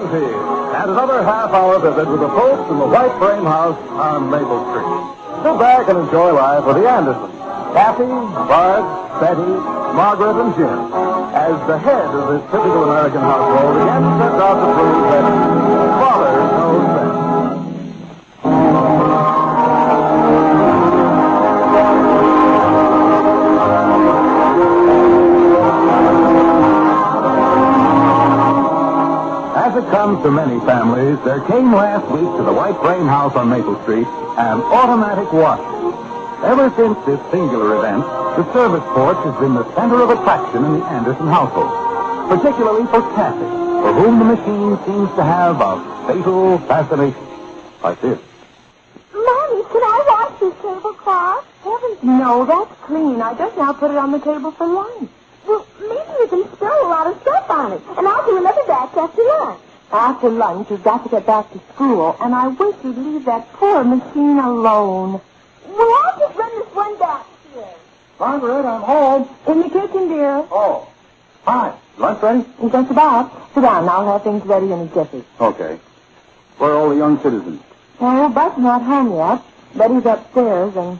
And another half-hour visit with the folks in the White Frame House on Maple Street. Sit back and enjoy life with the Andersons. Kathy, Bart, Betty, Margaret, and Jim, as the head of this typical American household again sets out to prove that father knows best. As it comes to many families, there came last week to the White Frame House on Maple Street an automatic washer. Ever since this singular event, the service porch has been the center of attraction in the Anderson household, particularly for Kathy, for whom the machine seems to have a fatal fascination. Like this. Mommy, can I wash this tablecloth? Heavens, no, that's clean. I just now put it on the table for lunch. Well, maybe you can spill a lot of stuff on it, and I'll do another batch after lunch. After lunch, you've got to get back to school, and I wish you'd leave that poor machine alone. Well, I'll just run this one batch here. Margaret, I'm home. In the kitchen, dear. Oh. Hi. Lunch ready? Just about. Sit down. I'll have things ready in a jiffy. Okay. Where are all the young citizens? Well, Bud's not home yet. Betty's upstairs, and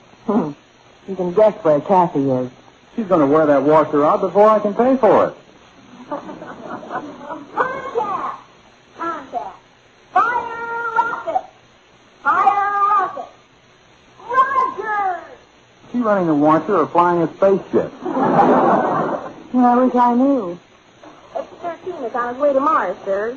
you can guess where Kathy is. She's going to wear that washer out before I can pay for it. Contact! Contact! Fire rocket! Fire rocket! Roger! Is she running a washer or flying a spaceship? Well, I wish I knew. X-13 is on his way to Mars, sir.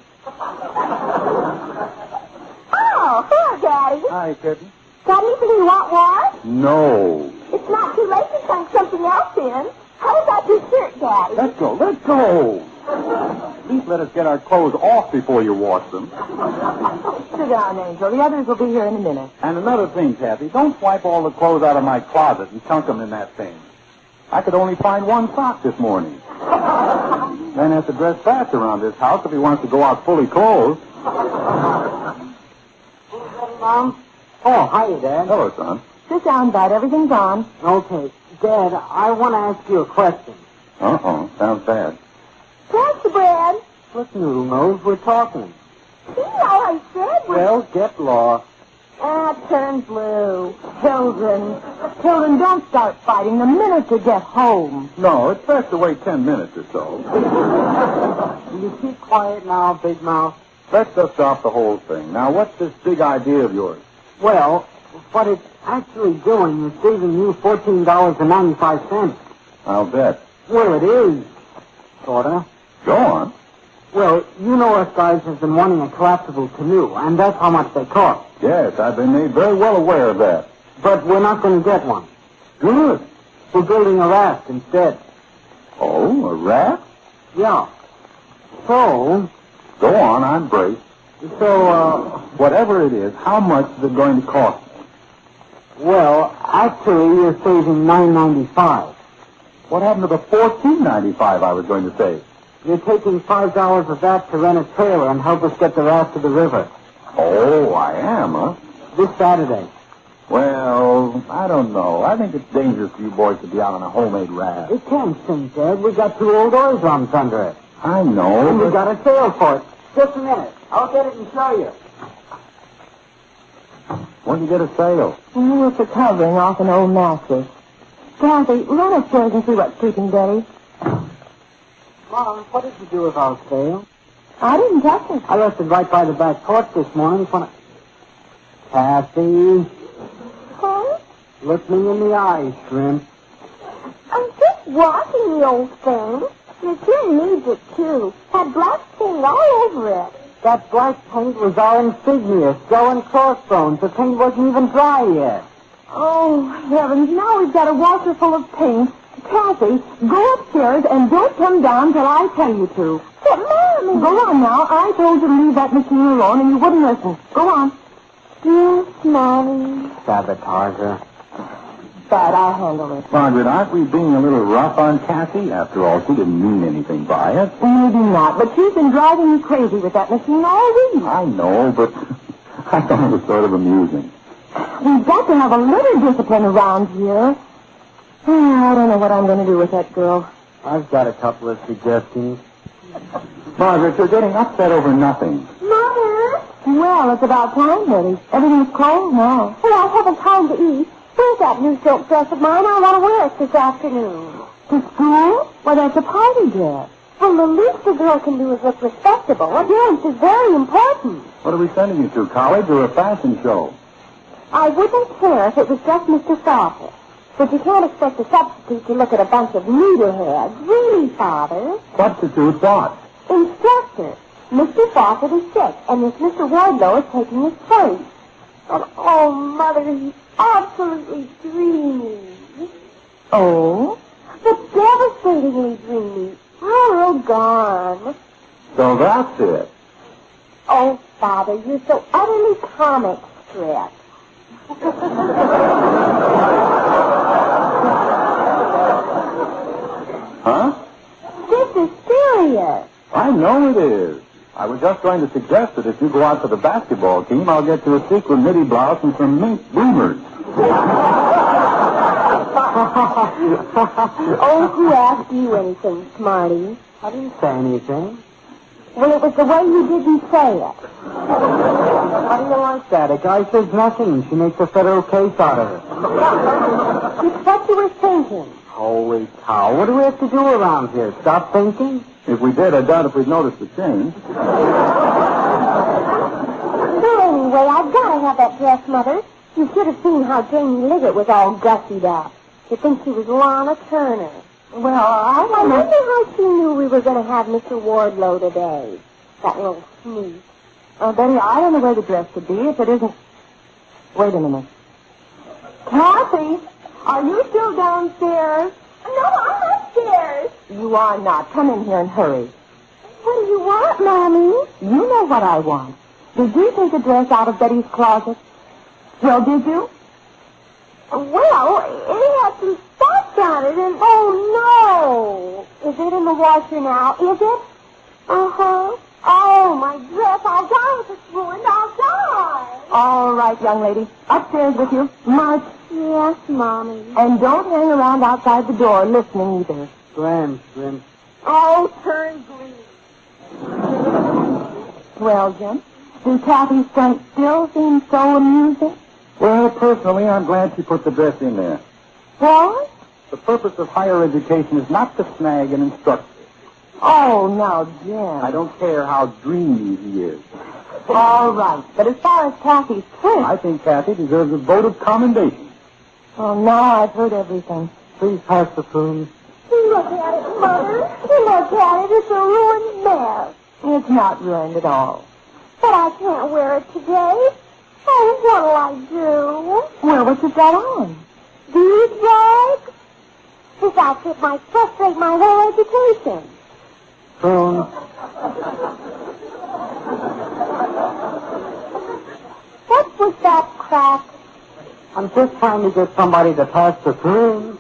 Oh, hello, Daddy. Hi, Kitten. Got anything you want washed? No. It's not too late to chunk something else in. How about your shirt, Daddy? Let go. Let go. Please let us get our clothes off before you wash them. Sit down, Angel. The others will be here in a minute. And another thing, Kathy, don't swipe all the clothes out of my closet and chunk them in that thing. I could only find one sock this morning. Man has to dress fast around this house if he wants to go out fully clothed. Mom? Oh, hiya, Dad. Hello, son. Sit down, Bud. Everything's on. Okay. Dad, I want to ask you a question. Uh-oh. Sounds bad. Pass the bread. Look, Noodle Nose, we're talking. See, all I said was... Well, get lost. Turn blue. Children, don't start fighting the minute you get home. No, it's best to wait 10 minutes or so. Will you keep quiet now, Big Mouth? Let's just stop the whole thing. Now, what's this big idea of yours? Well, what it's actually doing is saving you $14.95. I'll bet. Well, it is. Sorta. Go on. Well, you know us guys have been wanting a collapsible canoe, and that's how much they cost. Yes, I've been made very well aware of that. But we're not going to get one. Good. We're building a raft instead. Oh, a raft? Yeah. So... Go on, I'm braced. So, whatever it is, how much is it going to cost me? Well, actually, you're saving $9.95. What happened to the $14.95 I was going to save? You're taking $5 of that to rent a trailer and help us get the raft to the river. Oh, I am, huh? This Saturday. Well, I don't know. I think it's dangerous for you boys to be out on a homemade raft. It can't sink, Dad. We got 2 old oil drums under it. I know. And we got a sail for it. Just a minute. I'll get it and show you. Where'd you get a sail? Oh, it's a covering off an old mattress. Kathy, run upstairs and see what's keeping Betty. Mom, what did you do with our sail? I didn't touch it. I left it right by the back porch this morning. Kathy, Huh? look me in the eyes, shrimp. I'm just washing the old thing. Your kid needs it, too. Had black paint all over it. That black paint was our insignia, skull and crossbones. The paint wasn't even dry yet. Oh, heavens, now we've got a washer full of paint. Kathy, go upstairs and don't come down till I tell you to. But, Mommy... Go on now. I told you to leave that machine alone and you wouldn't listen. Go on. Yes, Mommy. Sabotager. But I'll handle it. Margaret, aren't we being a little rough on Kathy? After all, she didn't mean anything by it. Maybe not, but she's been driving me crazy with that machine all week. I know, but I thought it was sort of amusing. We've got to have a little discipline around here. I don't know what I'm going to do with that girl. I've got a couple of suggestions. Margaret, you're getting upset over nothing. Mother? Well, it's about time, Betty. Everything's cold now. Oh, I haven't time to eat. Where's that new silk dress of mine? I want to wear it this afternoon. To school? Well, that's a party dress. Well, the least a girl can do is look respectable. Appearance is very important. What are we sending you to, college or a fashion show? I wouldn't care if it was just Mr. Fawcett. But you can't expect a substitute to look at a bunch of needleheads. Really, Father? Substitute what? Instructor. Mr. Fawcett is sick, and this Mr. Wardlow is taking his place. Oh, Mother, he's absolutely dreamy. Oh? But devastatingly dreamy. Oh, gone. So that's it. Oh, Father, you're so utterly comic strip. Huh? This is serious. I know it is. I was just going to suggest that if you go out for the basketball team, I'll get you a sequin midi blouse and some mink bloomers. Oh, who asked you anything, Smarty? I didn't say anything. Well, it was the way you didn't say it. How do you like that? A guy says nothing and she makes a federal case out of it. It's what you were thinking. Holy cow. What do we have to do around here? Stop thinking? If we did, I doubt if we'd notice the change. So anyway, I've got to have that dress, Mother. You should have seen how Jamie Liggett was all gussied up. You'd think she was Lana Turner. Well, I wonder how she knew we were going to have Mr. Wardlow today. That little sneak. Oh, Betty, I don't know where the dress could be if it isn't... Wait a minute. Kathy, are you still downstairs? No, I'm upstairs. You are not. Come in here and hurry. What do you want, Mommy? You know what I want. Did you take a dress out of Betty's closet? Well, did you? Well, it had some spots on it, and... Oh, no! Is it in the washer now? Is it? Uh-huh. Oh, my dress. I'll die if it's ruined. I'll die. All right, young lady. Upstairs with you. March. Yes, Mommy. And don't hang around outside the door listening either. Grim. Oh, turn green. Well, Jim, do Kathy's stunt still seem so amusing? Well, personally, I'm glad she put the dress in there. What? The purpose of higher education is not to snag an instructor. Oh, now, Jim. I don't care how dreamy he is. All right, but as far as Kathy's trick... I think Kathy deserves a vote of commendation. Well, now I've heard everything. Please pass the spoon. Look at it, Mother. Look at it. It's a ruined mess. It's not ruined at all. But I can't wear it today. Oh, what'll I do? Well, what's it got on? These rags? This outfit might frustrate my whole education. Spoon. What was that crack? I'm just trying to get somebody to pass the spoon.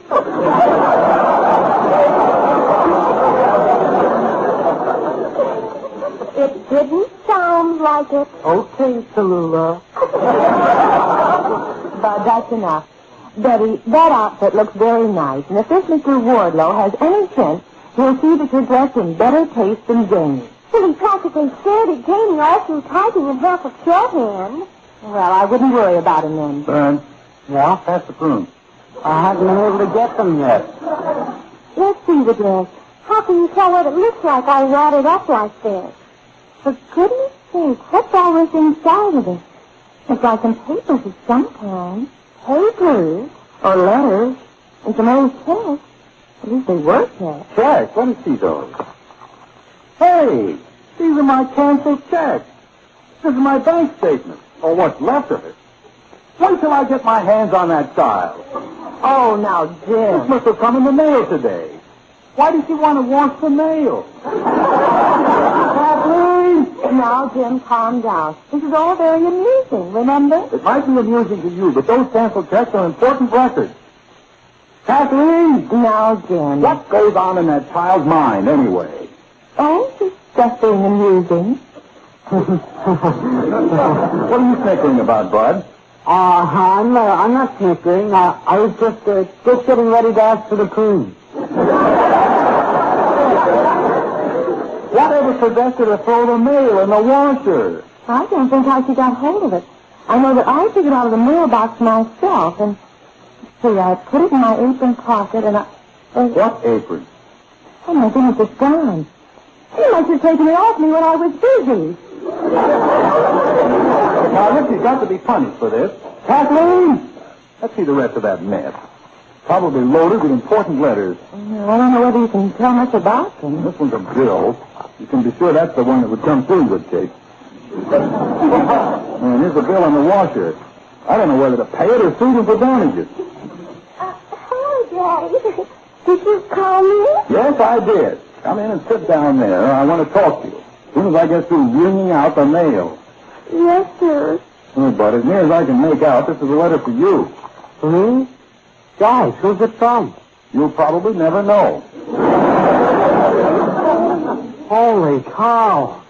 It didn't sound like it. Okay, Tallulah. But that's enough. Betty, that outfit looks very nice, and if this Mr. Wardlow has any sense, he'll see that you're dressed in better taste than Jamie. Well, he practically stared at Jamie all through typing in half of shorthand. Well, I wouldn't worry about him then. Burns, Yeah? pass the prune. I haven't been able to get them yet. Let's see the dress. How can you tell what it looks like all wadded up like this? For goodness sake, what's all this inside of it? It's like some papers of some kind. Papers? Or letters. And some old checks. At least they were checks. Checks, let me see those. Hey, these are my canceled checks. This is my bank statement, or what's left of it. When till I get my hands on that child? Oh, now, This Jim. must have come in the mail today. Why did you want to wash the mail? Kathleen! Now, Jim, calm down. This is all very amusing, remember? It might be amusing to you, but those canceled checks are important records. Kathleen! Now, Jim. What goes on in that child's mind, anyway? Oh, it's just being amusing. What are you snickering about, Bud? I'm not snickering. I was just getting ready to ask for the cream. Whatever possessed her to throw the mail in the washer? I don't think how she got hold of it. I know that I took it out of the mailbox myself, and see, I put it in my apron pocket, and What apron? Oh, my goodness, it's gone. You must have taken it off me when I was busy. Now, look, you've got to be punished for this. Kathleen! Let's see the rest of that mess. Probably loaded with important letters. I don't know whether you can tell much about them. This one's a bill. You can be sure that's the one that would come through in good shape. And here's the bill on the washer. I don't know whether to pay it or sue them for damages. Hello, Daddy. Did you call me? Yes, I did. Come in and sit down there. I want to talk to you. As soon as I get through wringing out the mail. Yes, sir. Oh, but as near as I can make out, this is a letter for you. For me? Gosh, who's it from? You'll probably never know. Holy cow.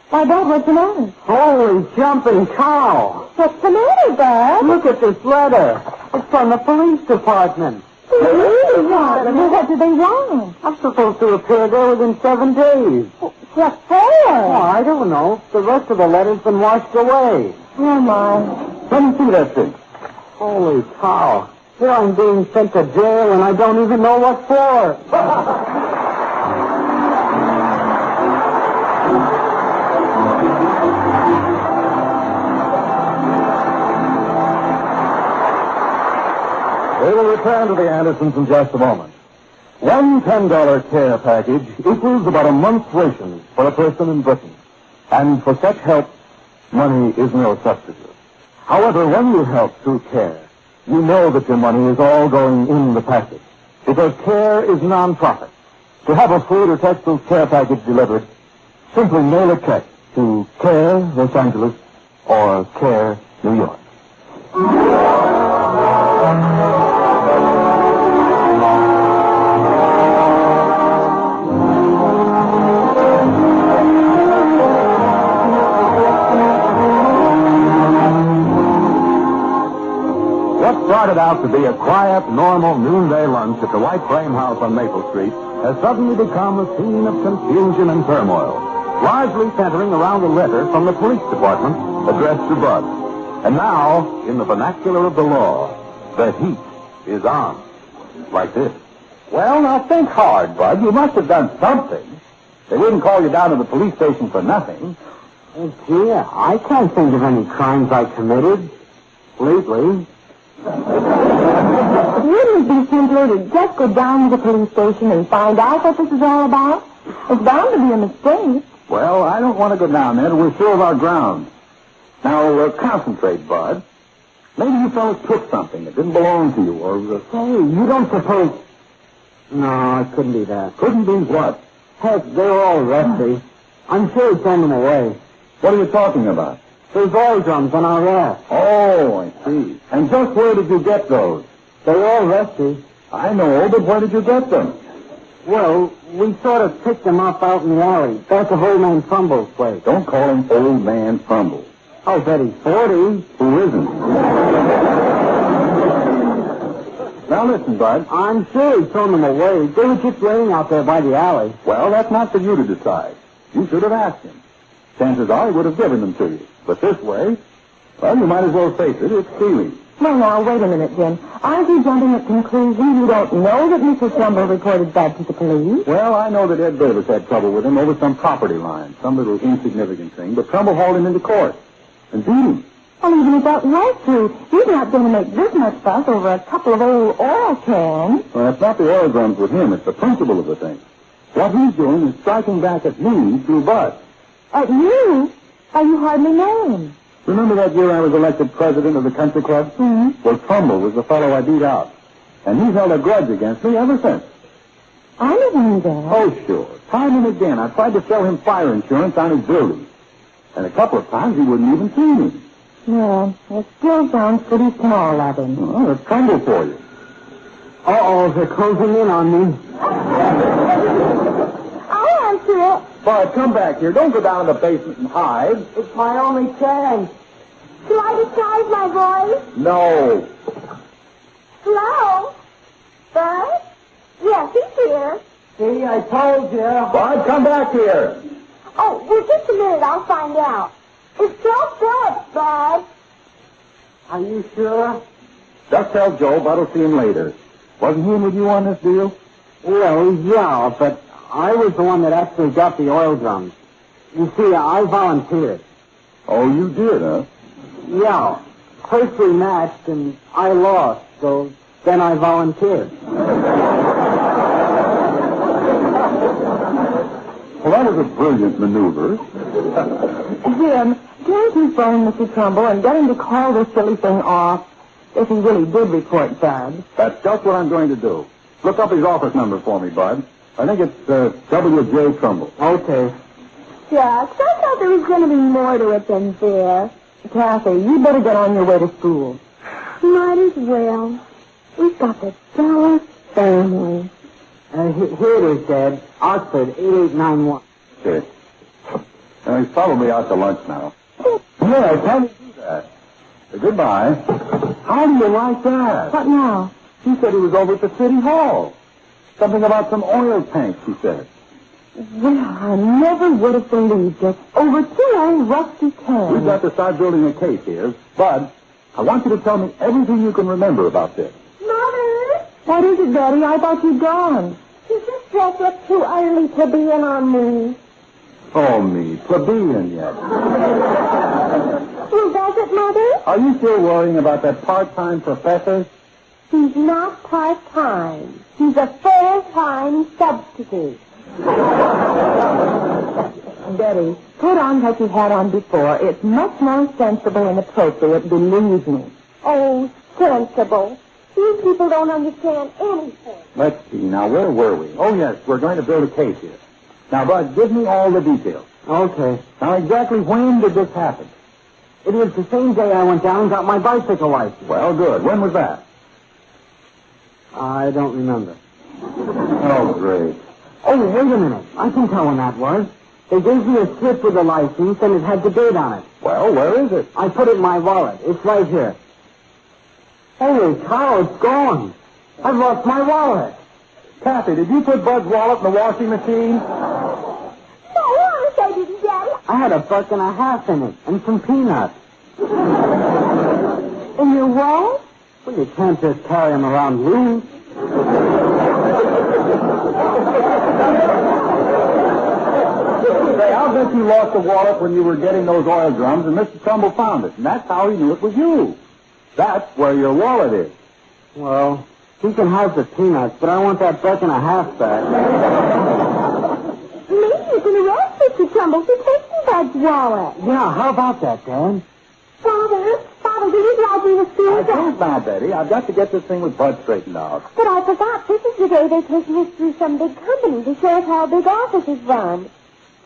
Why, Dad, what's the matter? Holy jumping cow. What's the matter, Dad? Look at this letter. It's from the police department. What do they want? I'm supposed to appear there within 7 days. What for? Oh, I don't know. The rest of the letter's been washed away. Oh, my. Let me see that thing. Holy cow. Here I'm being sent to jail and I don't even know what for. We will return to the Andersons in just a moment. One $10 care package equals about a month's rations for a person in Britain. And for such help, money is no substitute. However, when you help through care, you know that your money is all going in the package. Because care is non-profit. To have a food or textiles care package delivered, simply mail a check to Care, Los Angeles, or Care, New York. What started out to be a quiet, normal noonday lunch at the White Frame House on Maple Street has suddenly become a scene of confusion and turmoil, largely centering around a letter from the police department addressed to Bud. And now, in the vernacular of the law, the heat is on. Like this. Well, now think hard, Bud. You must have done something. They wouldn't call you down to the police station for nothing. Oh, gee, I can't think of any crimes I committed lately. Wouldn't it be simpler to just go down to the police station and find out what this is all about? It's bound to be a mistake. Well, I don't want to go down there till we're sure of our ground. Now, concentrate, Bud. Maybe you fellas took something that didn't belong to you, or... Hey, you don't suppose... No, it couldn't be that. Couldn't be what? Heck, they're all rusty. I'm sure he sent them away. What are you talking about? There's oil drums on our raft. Oh, I see. And just where did you get those? They're all rusty. I know, but where did you get them? Well, we sort of picked them up out in the alley, back of old man Trumble's place. Don't call him old man Crumble. I'll bet he's 40. Who isn't? Now listen, Bud. I'm sure he's thrown them away. They were just laying out there by the alley. Well, that's not for you to decide. You should have asked him. Chances are he would have given them to you. But this way, well, you might as well face it. It's stealing. Well, now, wait a minute, Jim. Aren't you jumping at conclusions? You don't know that Mr. Trumbull reported that to the police? Well, I know that Ed Davis had trouble with him over some property line, some little insignificant thing, but Trumbull hauled him into court and beat him. Well, even if that was true, he's not going to make this much fuss over a couple of old oil cans. Well, it's not the oil drums with him. It's the principle of the thing. What he's doing is striking back at me through Bud. At you? Why, you hardly know him. Remember that year I was elected president of the country club? Mm-hmm. Well, Trumbull was the fellow I beat out. And he's held a grudge against me ever since. I never knew that. Oh, sure. Time and again, I tried to sell him fire insurance on his building. And a couple of times he wouldn't even see me. Yeah, it still sounds pretty small of him. Oh, that's Trumbull for you. Uh-oh, they're closing in on me. I'll answer here. Bud, come back here. Don't go down in the basement and hide. It's my only chance. Shall I disguise my voice? No. Hello? Bud? Yes, he's here. See, I told you. Bud, come back here. Oh, well, just a minute. I'll find out. It's Joe Phillips, Bud. Are you sure? Just tell Joe Bud will see him later. Wasn't he in with you on this deal? Well, yeah, but I was the one that actually got the oil drums. You see, I volunteered. Oh, you did, huh? Yeah. First we matched, and I lost, so then I volunteered. Well, that was a brilliant maneuver. Jim, can't you phone Mr. Trumbull and get him to call this silly thing off if he really did report Bud? That's just what I'm going to do. Look up his office number for me, Bud. I think it's W.J. Trumbull. Okay. Shucks, I thought there was going to be more to it than this. Kathy, you better get on your way to school. Might as well. We've got the Dallas family. Here it is, Dad. Oxford, 8891. Okay. He's probably out to lunch now. Yeah, I can't do that. Goodbye. How do you like that? What now? He said he was over at the city hall. Something about some oil tanks, he said. Well, I never would have believed it. Over 2 old rusty cans. We've got to start building a case here. Bud, I want you to tell me everything you can remember about this. Mother? What is it, Daddy? I thought you'd gone. Is this dress up too early to be in on me? Oh, me, plebeian yet. Well, does it, Mother? Are you still worrying about that part-time professor? He's not part-time. He's a full-time substitute. Betty, put on what you had on before. It's much more sensible and appropriate, believe me. Oh, sensible. These people don't understand anything. Let's see. Now, where were we? Oh, yes, we're going to build a case here. Now, Bud, give me all the details. Okay. Now, exactly when did this happen? It was the same day I went down and got my bicycle license. Well, good. When was that? I don't remember. Oh, great. Oh, wait a minute. I can tell when that was. They gave me a slip with the license, and it had the date on it. Well, where is it? I put it in my wallet. It's right here. Holy cow, it's gone. I've lost my wallet. Kathy, did you put Bud's wallet in the washing machine? No, honest, I didn't, Daddy. I had $1.50 in it, and some peanuts. In your wallet? Well, you can't just carry them around loose. Say, I'll bet you lost the wallet when you were getting those oil drums, and Mr. Trumbull found it, and that's how he knew it was you. That's where your wallet is. Well, he can have the peanuts, but I want that $1.50 back. Maybe you can arrest Mr. Trumbull for taking Bud's wallet. Yeah, how about that, Dan? Father, will you drive me to school? I can't now, Betty. I've got to get this thing with Bud straightened out. But I forgot. This is the day they're taking us through some big company to show us how a big office is run.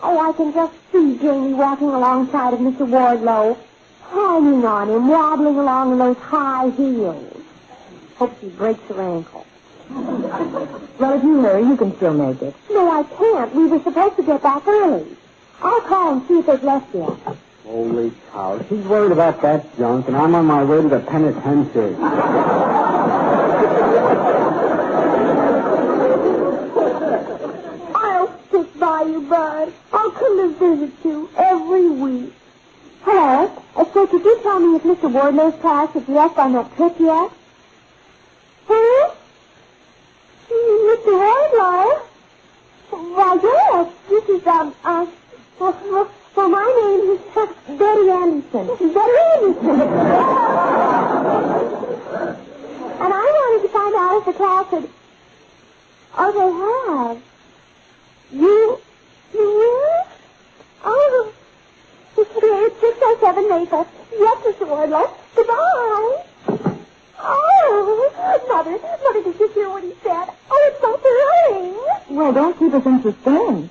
Oh, I can just see Jamie walking alongside of Mr. Wardlow, hanging on him, wobbling along in those high heels. Hope she breaks her ankle. Well, if you hurry, you can still make it. No, I can't. We were supposed to get back early. I'll call and see if they've left yet. Holy cow. She's worried about that junk, and I'm on my way to the penitentiary. I'll stick by you, Bud. I'll come to visit you every week. Hello. So could you tell me if Mr. Wardlow's class has left on that trip yet? Huh? Mr. Wardlow? Why, yes. This is, well, my name is Betty Anderson. Betty Anderson. And I wanted to find out if the class had... Oh, they have. You will? Oh, it's 607 Maple. Yes, Mr. Wardlow. Goodbye. Oh, Mother, did you hear what he said? Oh, it's so thrilling. Well, don't keep us in suspense.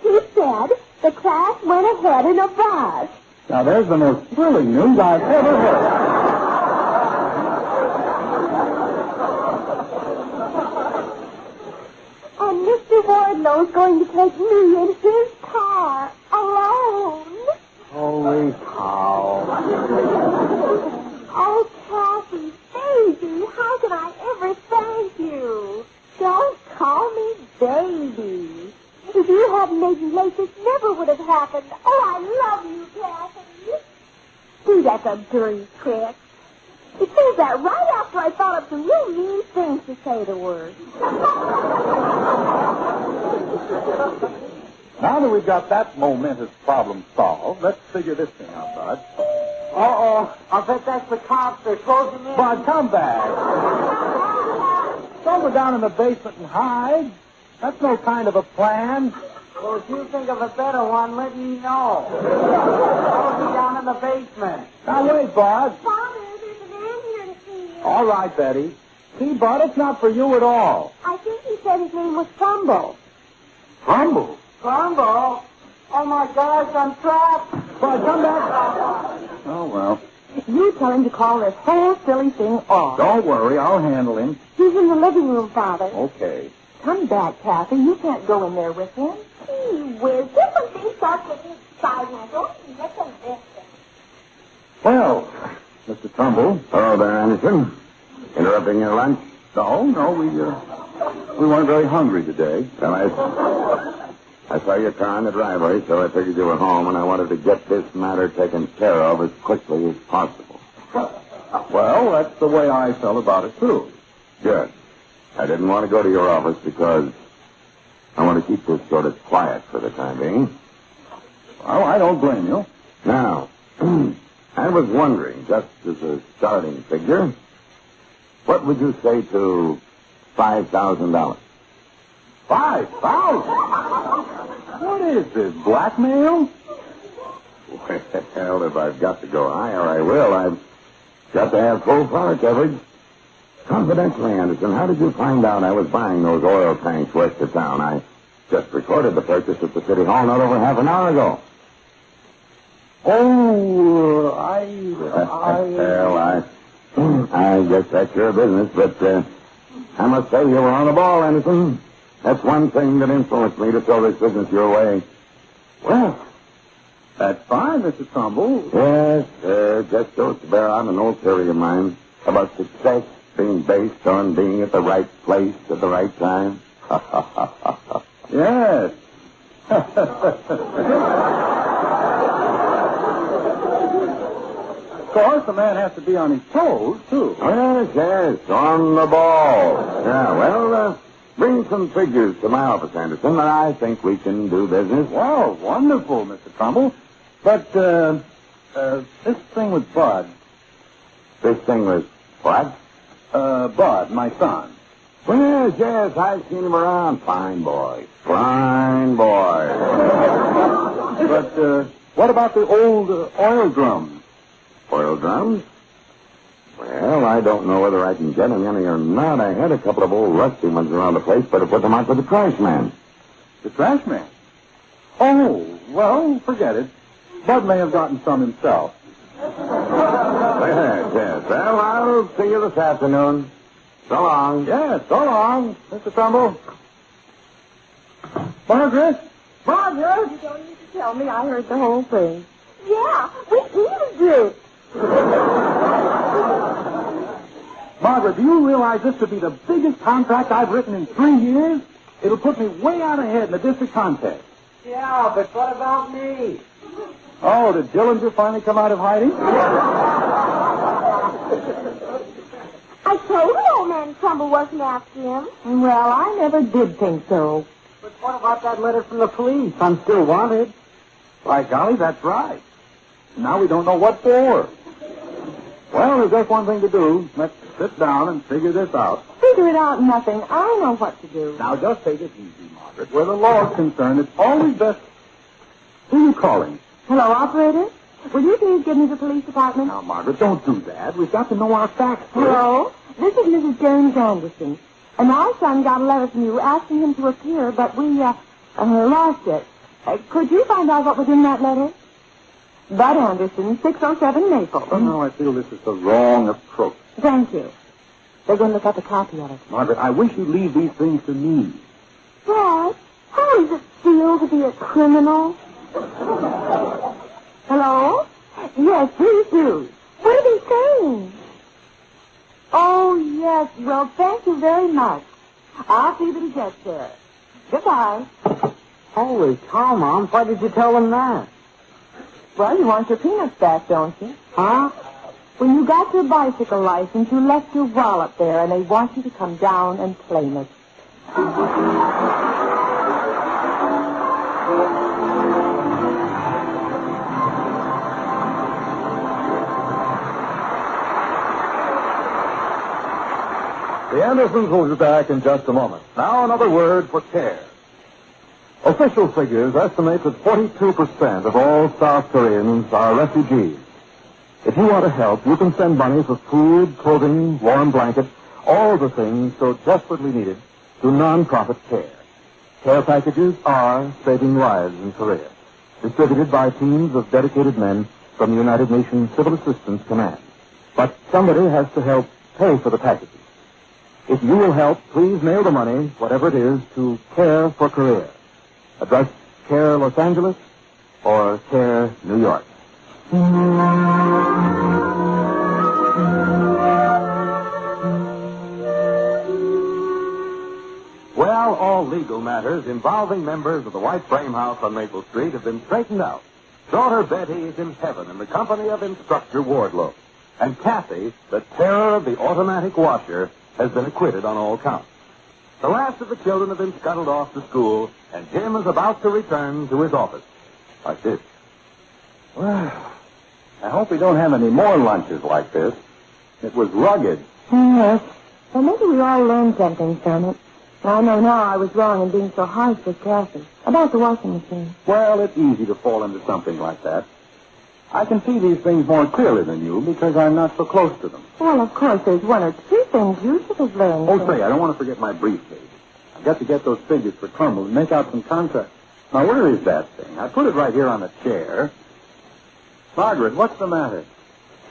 He said the class went ahead in a bus. Now, there's the most thrilling news I've ever heard. And Mr. Wardlow Joe's going to take me in his car alone. Holy cow. Oh, Kathy, baby, how can I ever thank you? Don't call me baby. If you hadn't made me late, this never would have happened. Oh, I love you, Kathy. See, that's a dirty trick. It says that right after I thought of some real mean things to say to her. Now that we've got that momentous problem solved, let's figure this thing out, Bud. Uh-oh. I bet that's the cops. They're closing in. Bud, come back. Don't go down in the basement and hide. That's no kind of a plan. Well, if you think of a better one, let me know. I'll be down in the basement. Now, wait, Bud. Father, there's a man here to see you. All right, Betty. See, Bud, it's not for you at all. I think he said his name was Crumble. Crumble? Crumble? Oh, my gosh, I'm trapped. Bud, come back. Oh, well. You tell him to call this whole silly thing off. Don't worry, I'll handle him. He's in the living room, Father. Okay. Come back, Kathy. You can't go in there with him. Gee whiz, this one thing starts getting exciting. I don't even get to listen. Well, Mr. Trumbull. Hello there, Anderson. Interrupting your lunch? No, we weren't very hungry today. Well, I saw your car in the driveway, so I figured you were home, and I wanted to get this matter taken care of as quickly as possible. Well, that's the way I felt about it, too. Good. I didn't want to go to your office because I want to keep this sort of quiet for the time being. Well, I don't blame you. Now, I was wondering, just as a starting figure, what would you say to $5,000? 5,000? What is this, blackmail? Well, if I've got to go higher, I will. I've got to have full car coverage. Confidentially, Anderson, how did you find out I was buying those oil tanks west of town? I just recorded the purchase at the City Hall not over half an hour ago. Oh, I guess that's your business, but I must say you were on the ball, Anderson. That's one thing that influenced me to throw this business your way. well, that's fine, Mr. Trumbull. Yes, just goes to bear out an old theory of mine about success being based on being at the right place at the right time. Yes. Of course, the man has to be on his toes, too. Yes, on the ball. Yeah, well, bring some figures to my office, Anderson, and I think we can do business. Well, wonderful, Mr. Trumbull. But, this thing with Bud. This thing was what? Bud, my son. Well, yes, I've seen him around. Fine boy. Fine boy. But, what about the old oil drums? Oil drums? Well, I don't know whether I can get him any or not. I had a couple of old rusty ones around the place, but I put them out for the trash man. The trash man? Oh, well, forget it. Bud may have gotten some himself. Yes. Well, I'll see you this afternoon. So long. Yes, so long, Mr. Trumbull. Margaret? Margaret! You don't need to tell me. I heard the whole thing. Yeah, we eavesdropped. Margaret, do you realize this could be the biggest contract I've written in 3 years? It'll put me way out ahead in the district contest. Yeah, but what about me? Oh, did Dillinger finally come out of hiding? I told you old man Trumbull wasn't after him. Well, I never did think so. But what about that letter from the police? I'm still wanted. By golly, that's right. Now we don't know what for. Well, there's just one thing to do. Let's sit down and figure this out. Figure it out, nothing. I know what to do. Now, just take it easy, Margaret. Where the law is concerned, it's always best... Who are you calling? Hello, operator? Will you please give me the police department? Now, Margaret, don't do that. We've got to know our facts first. Hello? This is Mrs. James Anderson. And our son got a letter from you asking him to appear, but we, lost it. Could you find out what was in that letter? Bud Anderson, 607 Maple. Oh, no, I feel this is the wrong approach. Thank you. They're going to look up a copy of it. Margaret, I wish you'd leave these things to me. Dad, how does it feel to be a criminal? Hello? Yes, please do. What are they saying? Oh, yes. Well, thank you very much. I'll see that he gets there. Goodbye. Holy cow, Mom. Why did you tell them that? Well, you want your peanuts back, don't you? Huh? When you got your bicycle license, you left your wallet there, and they want you to come down and claim it. The Andersons will be back in just a moment. Now another word for care. Official figures estimate that 42% of all South Koreans are refugees. If you want to help, you can send money for food, clothing, warm blankets, all the things so desperately needed to non-profit care. Care packages are saving lives in Korea, distributed by teams of dedicated men from the United Nations Civil Assistance Command. But somebody has to help pay for the packages. If you will help, please mail the money, whatever it is, to Care for Korea. Address Care Los Angeles or Care New York. Well, all legal matters involving members of the White Frame House on Maple Street have been straightened out. Daughter Betty is in heaven in the company of Instructor Wardlow. And Kathy, the terror of the automatic washer, has been acquitted on all counts. The last of the children have been scuttled off to school, and Jim is about to return to his office. Like this. Well, I hope we don't have any more lunches like this. It was rugged. Yes. Well, maybe we all learned something from it. I know now I was wrong in being so harsh with Kathy about the washing machine. Well, it's easy to fall into something like that. I can see these things more clearly than you because I'm not so close to them. Well, of course, there's one or two things you should have learned. Oh, say, I don't want to forget my briefcase. I've got to get those figures for Crumble and make out some contracts. Now, where is that thing? I put it right here on the chair. Margaret, what's the matter?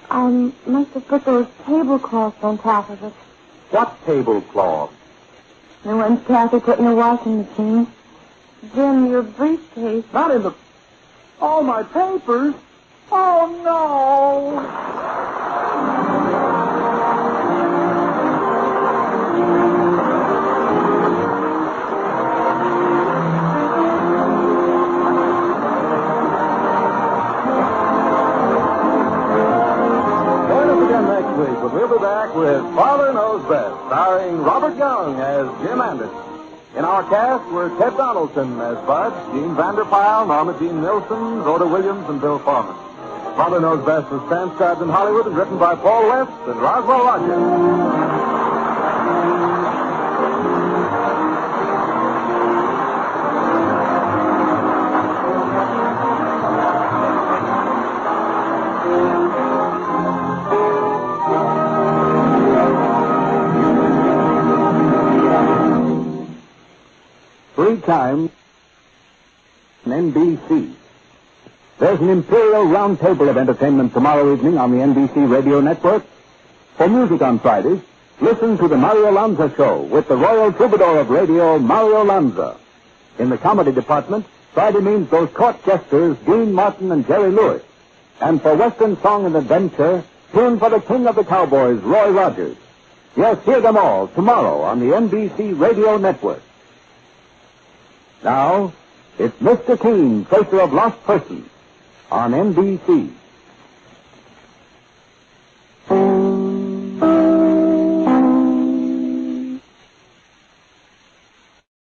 I must have put those tablecloths on top of it. What tablecloth? The ones Kathy put in the washing machine. Jim, your briefcase. Not in the... Oh, my papers. Oh, no. Join us again next week when we'll be back with Father Knows Best, starring Robert Young as Jim Anderson. In our cast were Ted Donaldson as Bud, Jean Vander Pyl, Norma Jean Nilsson, Rhoda Williams, and Bill Foreman. Father Knows Best was transcribed in Hollywood and written by Paul West and Roswell Rogers. 3 times NBC. There's an Imperial Round Table of entertainment tomorrow evening on the NBC Radio Network. For music on Fridays, listen to the Mario Lanza Show with the Royal Troubadour of Radio, Mario Lanza. In the comedy department, Friday means those court jesters, Dean Martin and Jerry Lewis. And for Western Song and Adventure, tune for the King of the Cowboys, Roy Rogers. Yes, hear them all tomorrow on the NBC Radio Network. Now, it's Mr. Keene, Tracer of Lost Persons, on NBC.